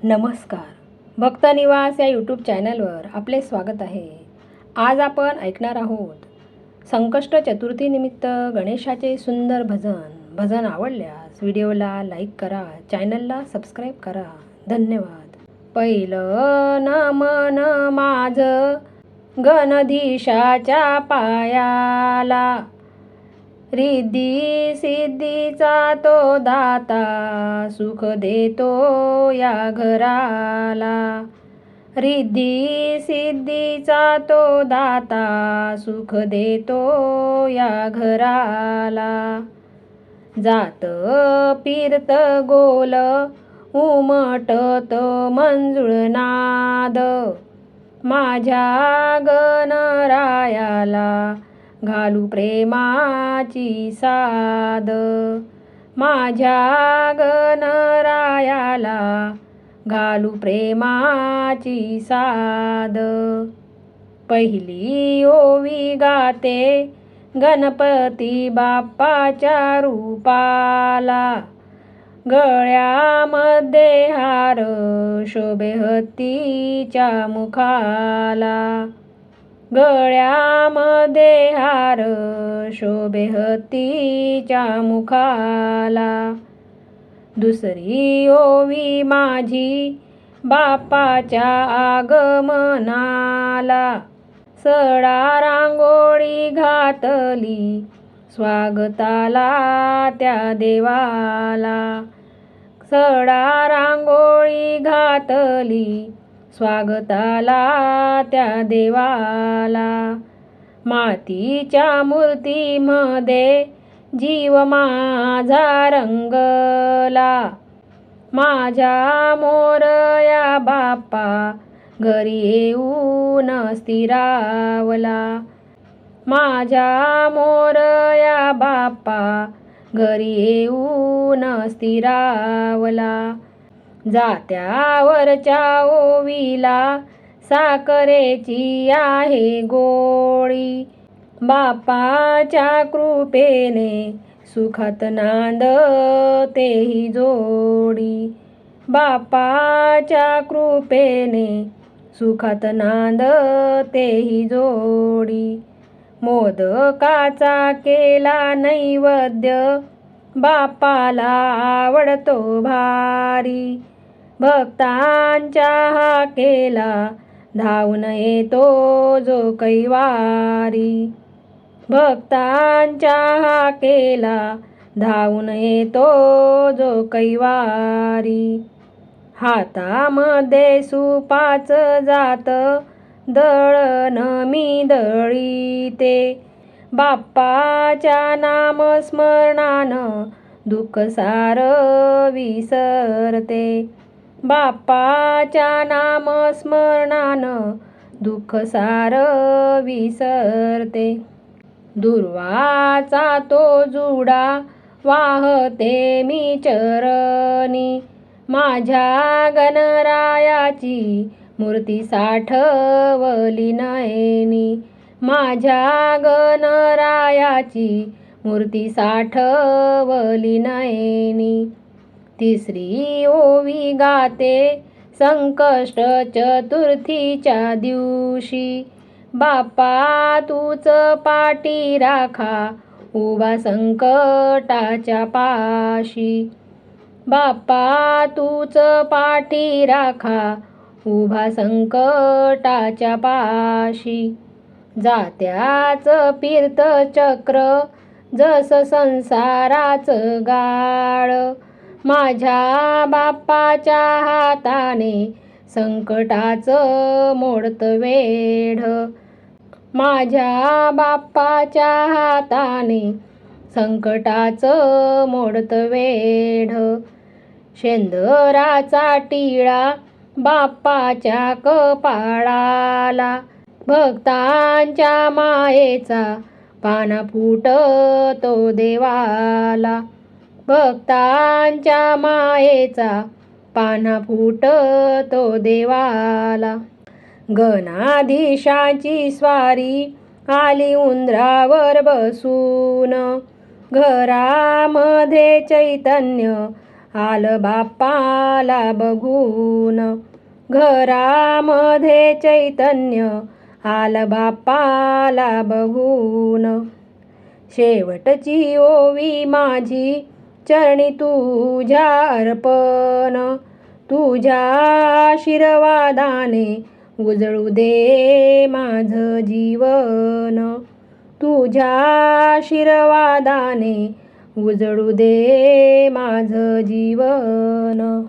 नमस्कार. भक्त निवास या यूट्यूब चॅनलवर आपले स्वागत आहे. आज आपण ऐकणार आहोत संकष्ट चतुर्थीनिमित्त गणेशाचे सुंदर भजन आवडल्यास व्हिडिओला लाईक करा, चॅनलला सबस्क्राईब करा. धन्यवाद. पहिलं नमन माझं गणधीशाच्या पायाला, रिद्धी सिद्धीचा तो दाता, सुख देतो या घराला. रिद्धी सिद्धीचा तो दाता, सुख देतो या घराला. जात फिरत गोल उमटत मंजुळनाद, माझ्या गणरायाला घालू प्रेमाची साद. माझ्या गणरायाला घालू प्रेमाची साद. पहिली ओवी गाते गणपती बाप्पाच्या रूपाला, गळ्यामध्ये हार शोभे हत्तीच्या मुखाला. गळ्यामध्ये हार शोभे हत्तीच्या मुखाला. दुसरी ओवी माझी बाप्पाच्या आगमनाला, सडा रांगोळी घातली स्वागताला त्या देवाला. सडा रांगोळी घातली स्वागताला त्या देवाला. मातीच्या मूर्तीमध्ये जीव माझा रंगला, माझ्या मोरया बाप्पा घरी येऊन स्थिरावला. माझ्या मोरया बाप्पा घरी येऊन स्थिरावला. जात्यावरच्या ओवीला साखरेची आहे गोळी, बाप्पाच्या कृपेने सुखात नांदतेही जोडी. बाप्पाच्या कृपेने सुखात नांदतेही जोडी. मोदकाचा केला नैवेद्य बाप्पाला आवडतो भारी, भक्तांच्या हा केला धावून येतो जो कैवारी. भक्तांच्या हा केला धावून येतो जो कैवारी. हातामध्ये सुपाच जात दळण मी दळीते, बाप्पाच्या नामस्मरणानं दुःख सार विसरते. बाप्पाच्या नामस्मरणानं दुःख सार विसरते. दुर्वाचा तो जुडा वाहते मी चरणी, माझ्या गणरायाची मूर्ती साठवली नयनी. माझ्या गणरायाची मूर्ती साठवली नयनी. तिसरी ओवी गाते संकष्ट चतुर्थीच्या दिवशी, बाप्पा तूच पाठी राखा उभा संकटाच्या पाशी. बाप्पा तूच पाठी राखा उभा संकटाच्या पाशी. जात्याचं फिरत चक्र जस संसाराचं गाळ, माझ्या बाप्पाच्या हाताने संकटाचं मोडतं वेढ. माझ्या बाप्पाच्या हाताने संकटाचं मोडतं वेढ. शेंदराचा टिळा बाप्पाच्या कपाळाला, भक्तांच्या मायेचा पाना फुटतो देवाला. भक्तांच्या मायेचा पाना फुटतो देवाला. गणाधीशाची स्वारी आली उंदरावर बसून, घरामध्ये चैतन्य आलं बाप्पाला बघून. घरामध्ये चैतन्य आलं बाप्पाला बघून. शेवटची ओवी माझी चरणी तुझ्या अर्पण. तुझ्या आशीर्वादाने उजळू दे माझं जीवन. तुझ्या आशीर्वादाने उजळू दे माझं जीवन.